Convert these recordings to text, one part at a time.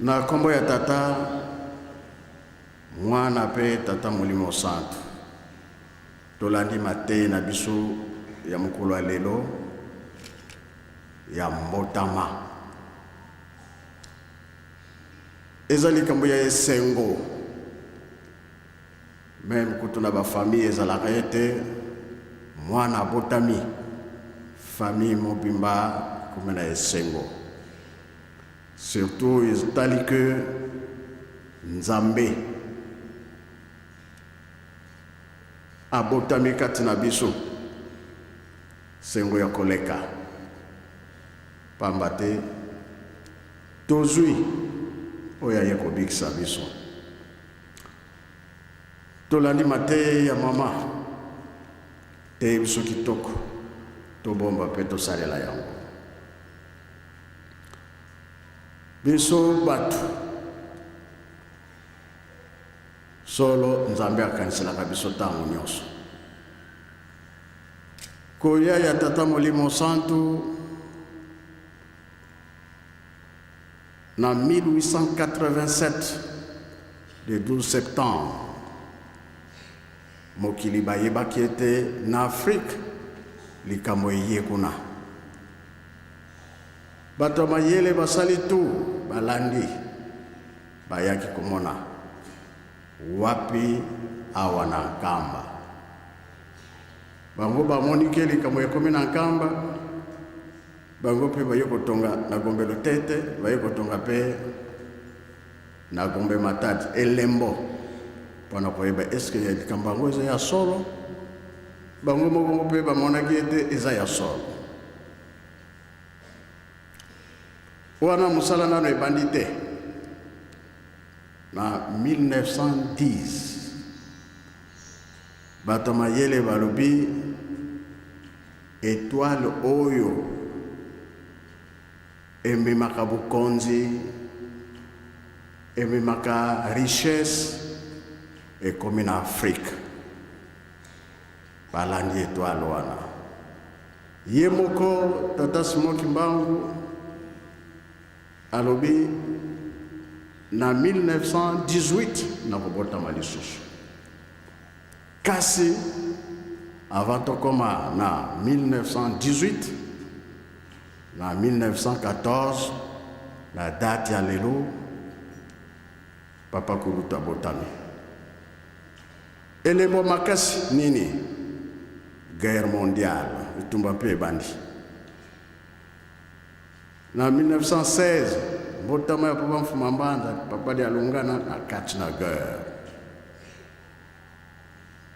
Na kombo ya tata mwana pe tata Molimo Santu tolandi mate na biso ya mokolo ya lelo ya mbotama ezali kambo ya esengo même kutuna ba famille ezalaka ete mwana botami famille mobimba kumena esengo. Surtout, il que Nzambe abotami kati na biso sengo ya koleka pamba te tozwi oyo aye kobikisa biso. Tolandi mate ya mama te biso kitoko tobomba pe tosalela yango. Biso batu solo Nzambe akanyiselaka biso ntango nyonso. Koya ya tata Molimo Santu na 1887 le 12 septembre mokili bayebaki ete na Afrique likambo eye kuna. Bato mayele basali tu balandi bayaki komona wapi awana nkamba. Bango bamoni ke likambo ekomi na nkamba, bango pe baye kotonga na gombe lotete, baye kotonga pe na gombe matadi elembo pona koyeba eske ya likambo yango eza ya solo. Bango moko pe bamonaki ete eza ya solo. Wana musala nano ebandi te. Na 1910 bato mayele balobi étoile oyo ememaka bukonzi, ememaka richesse ekomi na Afrique. Balandi étoile wana. Ye moko tata Simoki Mbangu alobi na 1918 na kobotama lisusu. Kasi avant tokoma na 1918 na 1914 la date ya lelo papa Kuluta botami. Elebo makasi nini? Guerre mondiale itumba pe bandi. Na 1916 botama ya papa Mfumambanda papa de alungana na kati na guerre.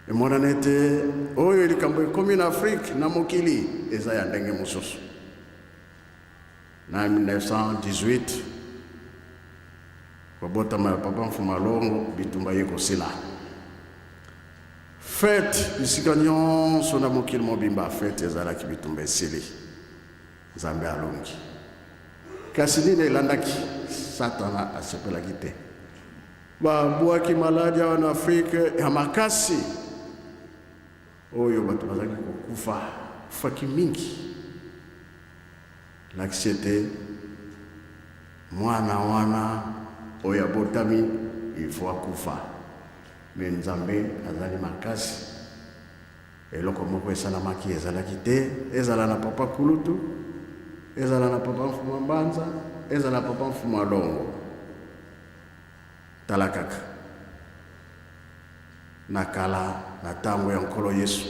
Emona nete oyo likambo ekomi na Afrique na mokili eza ya ndenge mosusu. Na 1918 botama ya papa Mfumalongo bitumba yeko sila. Fête bisika nyonso na mokili mobimba fête ezalaki bitumba esili. Nzambe alongi. kasi nini elandaki Satana asepelaki te. Babwaki maladi wana Afrika ya makasi oyo bato bazalaki kufaki mingi. Lakisi ete mwana wana oyo abotami ifo akufa, me Nzambe azali makasi. Eloko moko esalamaki ezalaki te, ezala na papa kulutu, ezala na papa mfuma mbanza, ezala na papa mfuma longo. Tala kaka nakala na tango ya nkolo Yesu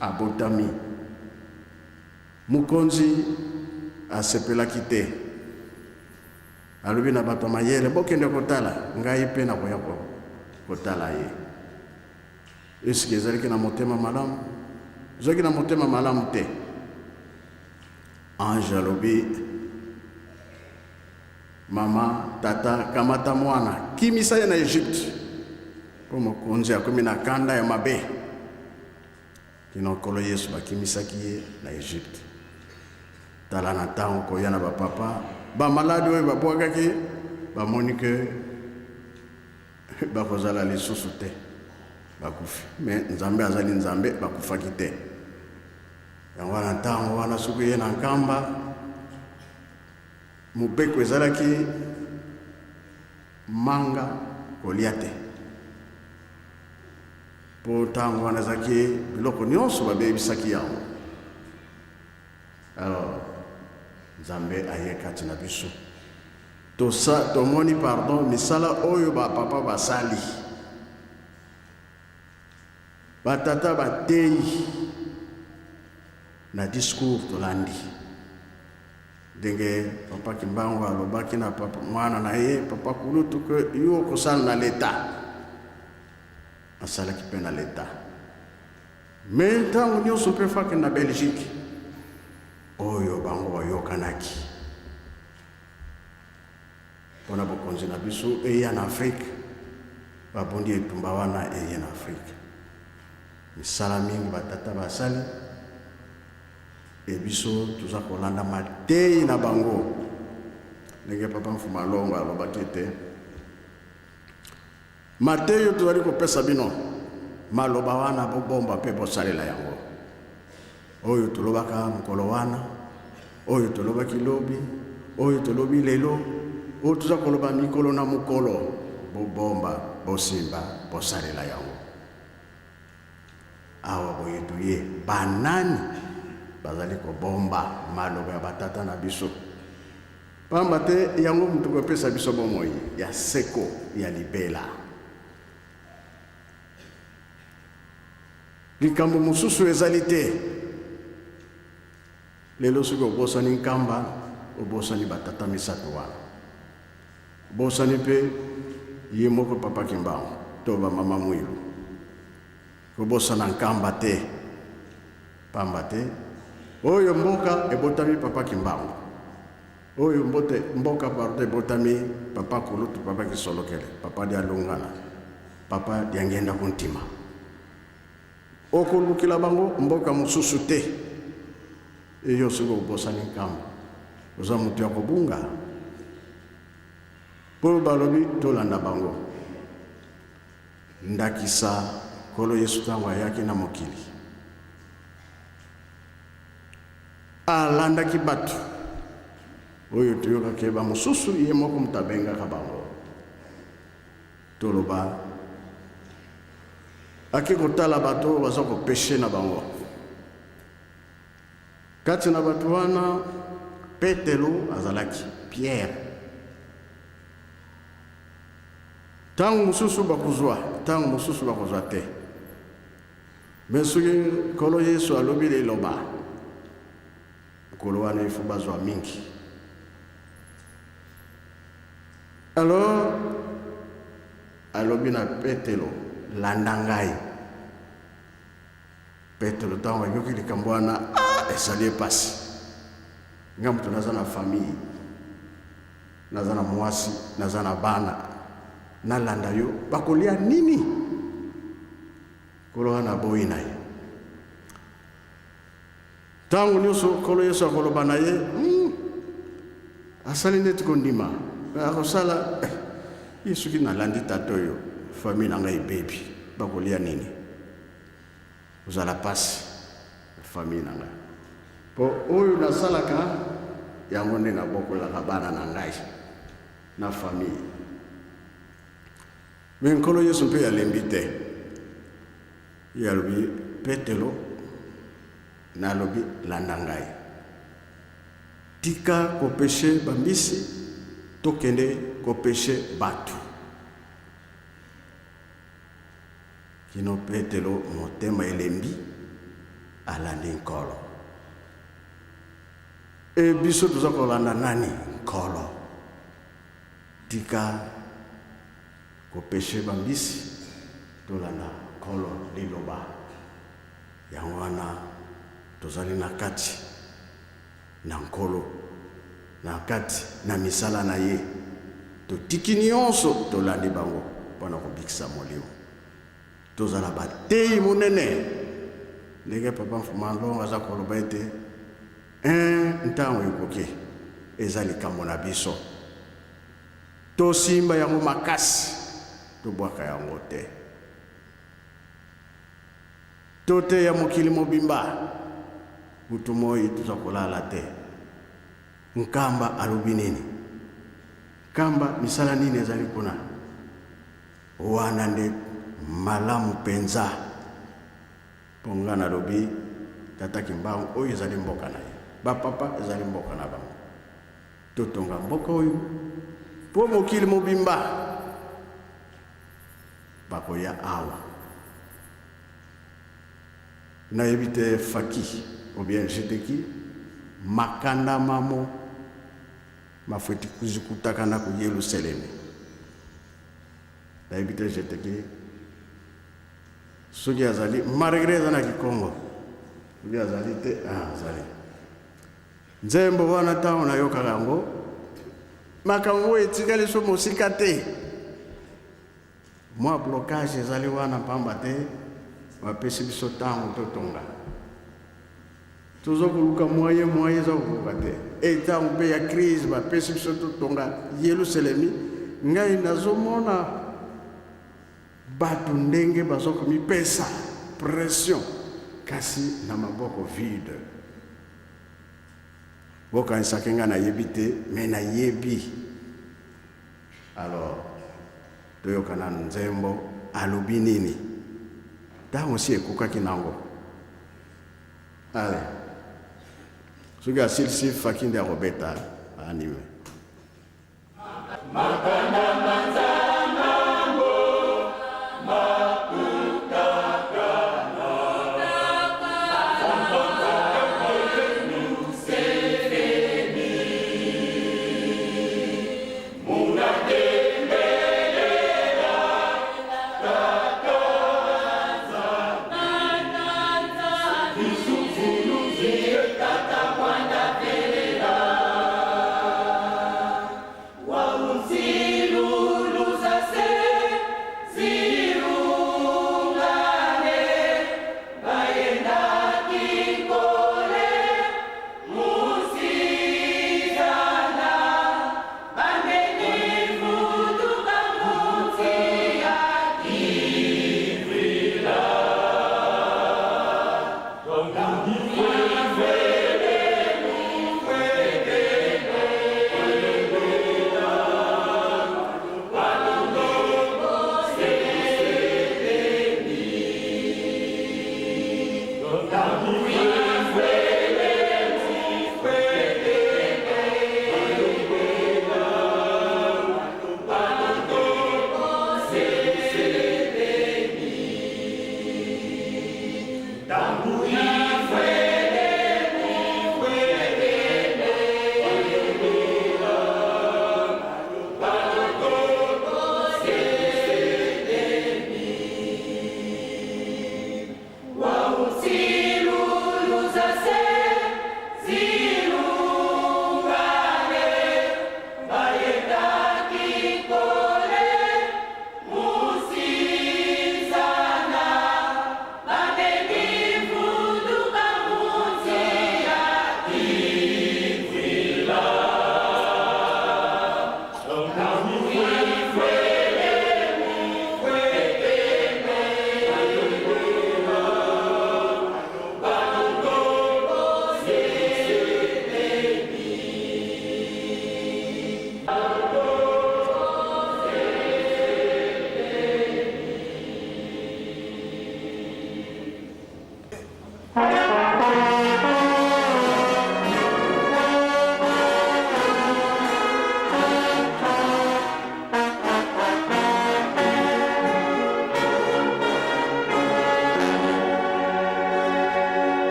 abotami, mukonzi asepelaki te. Alobi na bato mayele bokende kotala, ngai pe na koya kotala ye. Eske ezalaki na motema malamu? Ezalaki na motema malamu te. Ange alobi, mama, tata, kamata mwana, kimisa ye na Egypte. Po mokonzi akomi na kanda ya mabe. Kino nkolo Yesu bakimisaki ye na Egypte. Tala na tango koya na bapapa, bamaladi oyo babwakaki, bamoni ke bakozala lisusu te, bakufi. Me Nzambe azali Nzambe, bakufaki te. Yango wana ntango wana soki ye na nkamba, mobeko ezalaki manga kolia te. Po ntango wana ezalaki biloko nyonso babebisaki yango. Alors Nzambe aye kati na biso. Tomoni pardon misala oyo bapapa basali, batata bateyi na discours tolandi. Ndenge papa Kimbangu alobaki na papa mwana na ye papa kulutu ke yo kosala na leta, asalaki mpe na leta. Me ntango nyonso mpe faki na Belgique oyo bango bayokanaki mpona bokonzi na biso eya na Afrique, babondi etumba wana eya na Afrique. Misala mingi batata basali, ebiso tuza kolanda mateyi na bango. Ndenge papa mfuma longo alobaki te, mateyi tozali kopesa bino, maloba wana bobomba mpe bosalela yango. Oyo tolobaka mokolo wana, oyo tolobaki lobi, oyo tolobi lelo, oyo tuza koloba mikolo na mokolo, bobomba, bosimba, bosalela yango. Awa boyetu ye banani bazali kobomba maloba ya batata na biso. Pamba te yango mutu kopesa biso bomoi ya seko ya libela. Likambo mosusu ezali te. Lelo soki obosani nkamba, obosani batata misato wana. Bosani mpe ye moko papa Kimbangu to bamama Mwilu. Kobosana nkamba te. Pamba te oyo mboka ebotami papa Kimbangu, oyo mboka pardon ebotami papa Kulutu, papa Kisolokele, papa Dialungana, papa Diangenda Kuntima. Okolukila bango mboka mosusu te. Eyo soki obosani nkamba oza mutu ya kobunga. Po balobi tolanda bango. Ndakisa kolo Yesu tango ayaki na mokili, alandaki batu oyo toyokaki bamosusu ye moko mutu abengaka bango. Toloba ake kotala bato oyo baza kopeshe na bango. Kati na batu wana Petelo azalaki, Pierre. Tango mosusu bakuzwa, tango mosusu bakuzwa te. Me soki kolo Yesu alobi liloba, kolo wana ifo bazwa mingi. Alors alobi na Petelo, landa ngai. Petelo tango ayoki likambo wana, esali epasi. Nga mutu naza na famille, naza na mwasi, naza na bana, nalanda yo bakolia nini? Kolo wana boyi na ye. Tango nyonso kolo Yesu akoloba na ye, asali neti kondima akosala yesu ki nalandi tata oyo famille na ngai bebi bakolia nini ozala pasi famille na ngai po oyo nasalaka yango nde nabokolaka bana na ngai na famille me nkolo yesu mpe alembi te ye alobi petelo nalobi landa ngai tika kopeshe bambisi tokende kopeshe batu kino petelo motema elembi alandi nkolo e biso toza kolanda nani nkolo tika kopeshe bambisi tolanda nkolo liloba yango wana tozali na kati na nkolo na kati na misala na ye totiki nyonso tolandi bango mpona kobikisa molimo tozala bateyi monene ndenge papa Mfuma Longo aza koloba ete ntango ekoki eza likambo na biso tosimba yango makasi tobwaka yango te tote ya mokili mobimba butu moi tuza kolala te nkamba alobi nini kamba misala nini ezali kuna wana nde malamu penza ponga na lobi tata Kimbangu oyo ezali mboka na ye bapapa ezali mboka na bango totonga mboka oyo po mokili mobimba bakoya awa nayebi te faki ou bien jeteki makanda mamo mafweti kuzikutakana ku Yerusalemu nayebi te jeteki soki azali malgré eza na Kikongo soki azali te azali nzembo wana ntango nayokaka yango makambo etikali so mosika te mwa blocage ezali wana pamba te bapesi biso ntango totonga tozokoluka moyen eza kokoluka te etango mpe ya crise bapesi biso totonga Yerusalemi ngai nazomona bato ndenge bazokomipesa pression kasi na maboko vide bokanisaki nga nayebi te me nayebi alors toyokana nzembo alobi nini ntango si ekokaki nango ale soki asilisi faki nde akobeta anime Wa usiru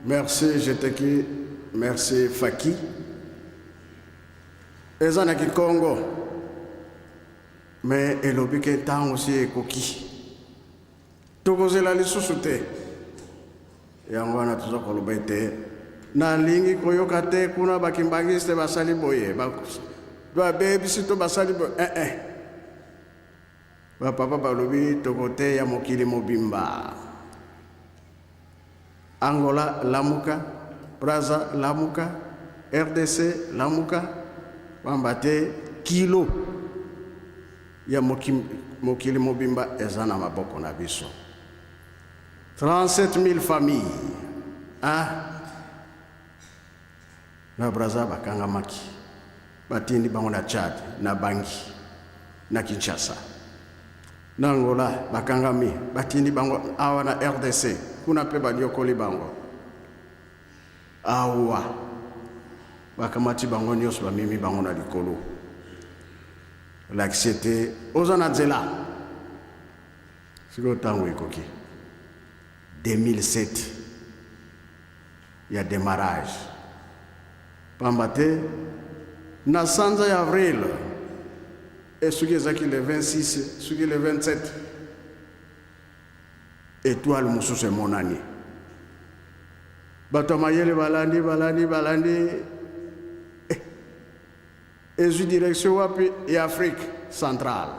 Merci Jeteki, merci Faki. Ezana ki Congo, mais elobi ke temps aussi ekoki. Tokozela lisusu te. Yango wana tuza koloba ete na lingi koyoka te kuna bakimbangiste basali boye babebisi to basali boye bapapa balobi tokote ya mokili mobimba. Angola lamuka, Brazza lamuka, RDC lamuka, wambate kilo ya mokili mobimba ezana maboko na biso. 37 000 familles. Na Brazza bakanga maki. Batindi bango na Tchad, na Bangi, na Kinshasa. Na Angola bakanga mi, batindi bango awa na RDC. Kuna pe baliokoli bango. Awa. Bakamati bango nyos bamimi bango na likolo. L'accepter ozana zela. Siko tango ikoki. 2007. Il y a démarrage. Pambate na sanza ya avril. Et ce qui est le 26, ce qui est le 27. Étoile Moussous mon année. Batomayele balandi. Et je direction wapi et Afrique centrale.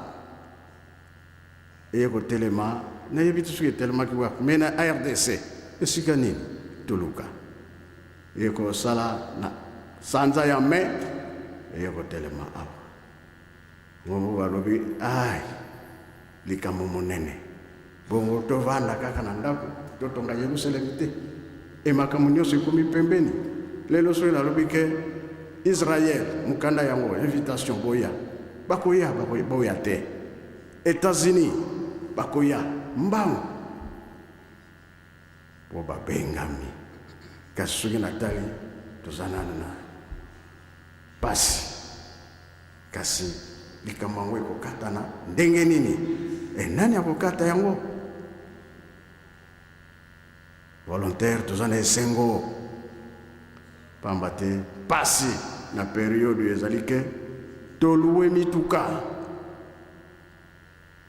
Et ko telema na yebitu suke telema ki wa mena RDC esikani tuluka. Et ko sala na sanza ya me et ko telema awa. Ngomo walobi ai likambo monene. Bongo tovanda kaka na ndako totonga Yerusalem te. E makamu nyose komi pembeni. Lelo so na lobi ke Israël, mukanda yango, invitation boya. Bakoya boya te. États-Unis, bakoya mbang. Boba bengami. Kasugi natali tozanana. Pasi. Kasi likamangwe kokatana ndenge nini? Nani akokata yango? Volontaire tozana esengo. Pambate pasi na période ezalike toluwe mituka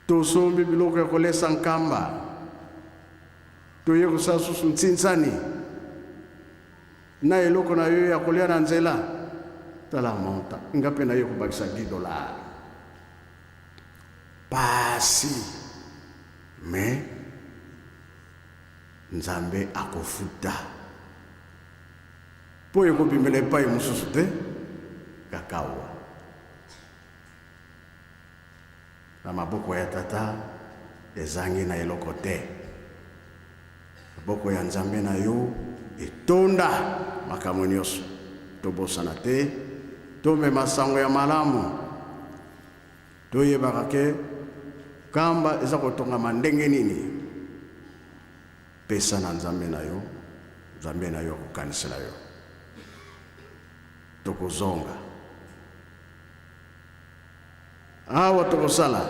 tosombi biloko kolesa nkamba toye kusasusu ntsinsani na eloko na yo ya kolia na nzela tala monta ngape na yo kubakisa $10 pasi me Nzambe akofuta poye kopimele pai mususu te kakawa na maboko ya tata ezangi na eloko te. Maboko ya Nzambe na yo etonda makambo nyonso tobosana te tomema sango ya malamu toyebaka ke kamba eza kotongama ndenge nini pesa na Nzambe na yo Nzambe na yo kokanisela yo tokozonga awa tokosala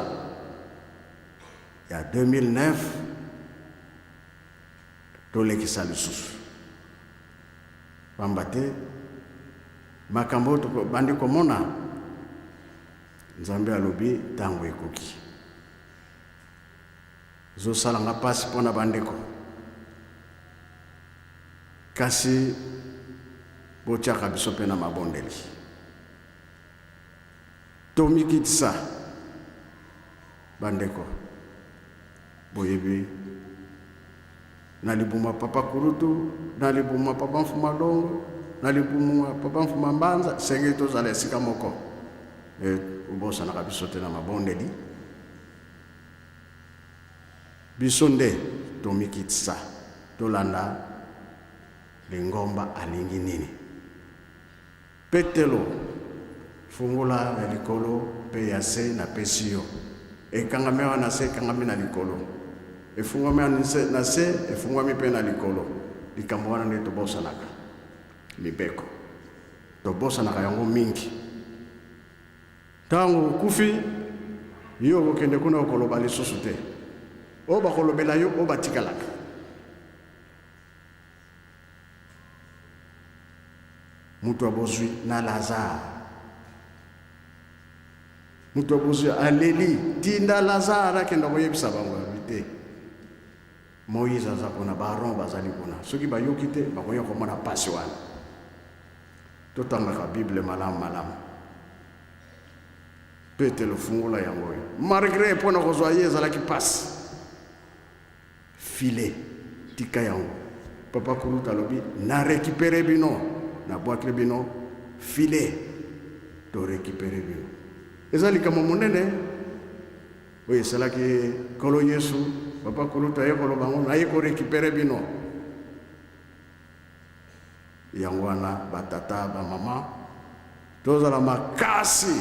ya 2009 tolekisa lisusu pambate makambo bandi komona Nzambe alobi tango ekoki zosala nga pasi pona bandeko kasi botiaka biso mpe na mabondeli tomikitisa bandeko boyebi nalibuma papa kurutu nalibuma papa mfuma longo nalibuma papa mfuma mbanza senge tozala esika moko ubosanaka biso te na mabondeli biso nde tomikitisa tolanda lingomba alingi nini petelo fungula ya likolo pe ya se na pesio ekangamewa na se kangami na likolo efungwa na se efungwa pe na likolo likambo wana nde tobosanaka libeko tobosanaka yango mingi tango kufi yo kokende kuna okoloba lisusu te o bakolobela yo o batikalaka mutu abozwi na Lazare, mutu abozwi aleli tinda Lazare akenda koyebisa bango abite. Moïse aza kuna, Baron bazali kuna, soki bayoki te bakoya komona pasi wana. Totangaka Bible malamu malamu pete lofungula yango yo, malgré mpona kozwa ye ezalaki pasi. File tika yango, papa Kuluta alobi na récupérer bino, na bwakile bino file to récupérer bino. Eza likambo monene oyo esalaki kolo Yesu. Papa Kuluta ye koloba ngo naye ko récupérer bino. Yango wana batata ba mama tozala makasi.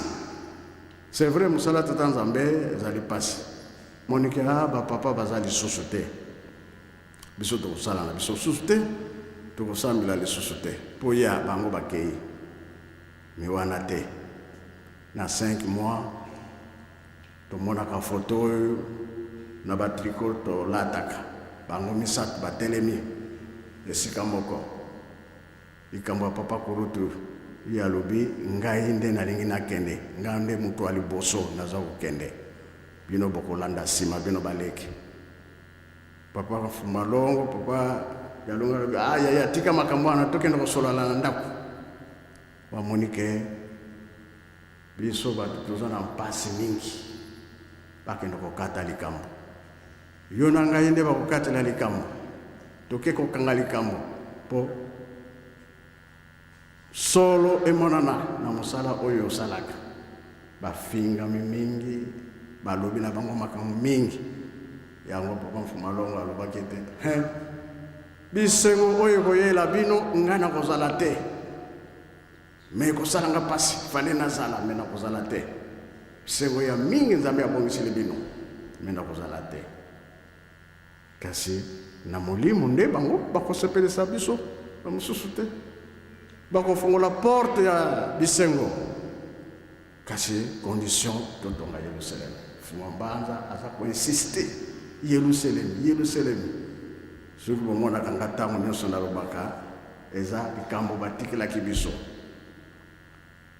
C'est vrai musala tata Nzambe ezali pasi. Monike ba papa bazali susu te. Biso tokosala na biso susu te, tokosambela lisusu te po ya bango bakei. Mi wana te na 5 mois tomonaka photo oyo na batricot tolataka bango misato batelemi esika moko. Likambo ya papa Kuluta ye alobi ngai nde nalingi nakende, ngai nde mutu ali boso naza kokende, bino bokolanda nsima bino baleki. Papa Fumalongo, papa Yalunga, ya tika makambo wana tokenda kosolana na ndako. Wamonike biso batu toza na mpasi mingi bakenda kokata likambo. Yo na ngai nde bakokatela likambo, toke kokanga likambo po solo emonana na mosala oyo osalaka. Bafingami mingi, balobi na bango makambo mingi. Yango papa Fumalongo alobaki te bisengo oyo koyela bino nga na kozala te, me kosala nga pasi fale nazala me na kozala te. Bisengo ya mingi Nzambe abongisili bino me na kozala te. Kasi na molimo nde bango bakosepelisa biso bamosusu te, bakofongola porte ya bisengo. Kasi condition totonga Yerusalem. Fumambanza aza koinsiste Yerusalem, Yerusalem. Soki bomona kanga ntango nyonso nalobaka eza likambo batikelaki biso.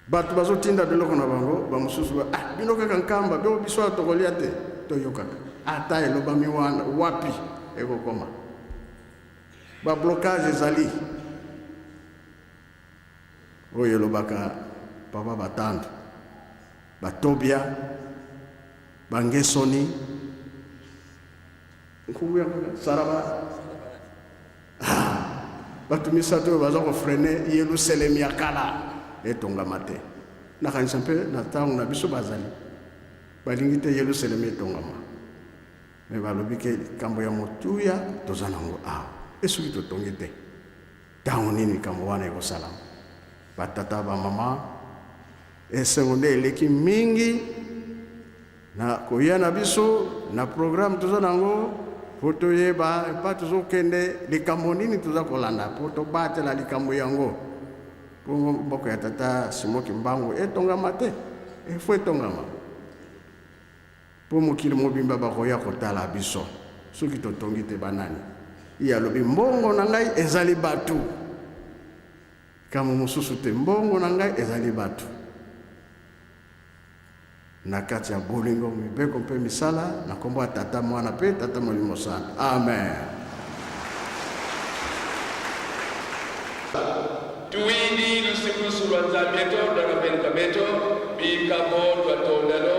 Bato bazotinda biloko na bango bamosusu bino kaka nkamba bino biso atokolia te toyokaka ata elobami wana wapi ekokoma. Bablocage ezali oyo elobaka papa Batando, Batobia, Bangesoni, Nkubuya Saraba, batu misato baza ko freiner Yerusalem ya kala etongama te. Nakanisa mpe na ntango na biso bazali balingi te Yerusalem etongama, me balobi ke likambo ya motuya toza nango awa esoki totongi te ntango nini likambo wana ekosala. Batata ba mama esengo nde eleki mingi na koya na biso na programme toza nango po toyeba pa tozokende likambo nini toza kolanda po tobatela likambo yango po mboka ya tata Simoki Mbangu etongama te, efo etongama po mokili mobimba bakoya kotala biso soki totongi te banani. Ye alobi mbongo na ngai ezali batu, kama mosusu te, mbongo na ngai ezali batu. Na kati ya bolingo mibeko mpe misala na kombo ya tata mwana pe tata molimo sana. Amen. Tuwini lusiku sulwa Nzambe to na Bika mo twa tondalo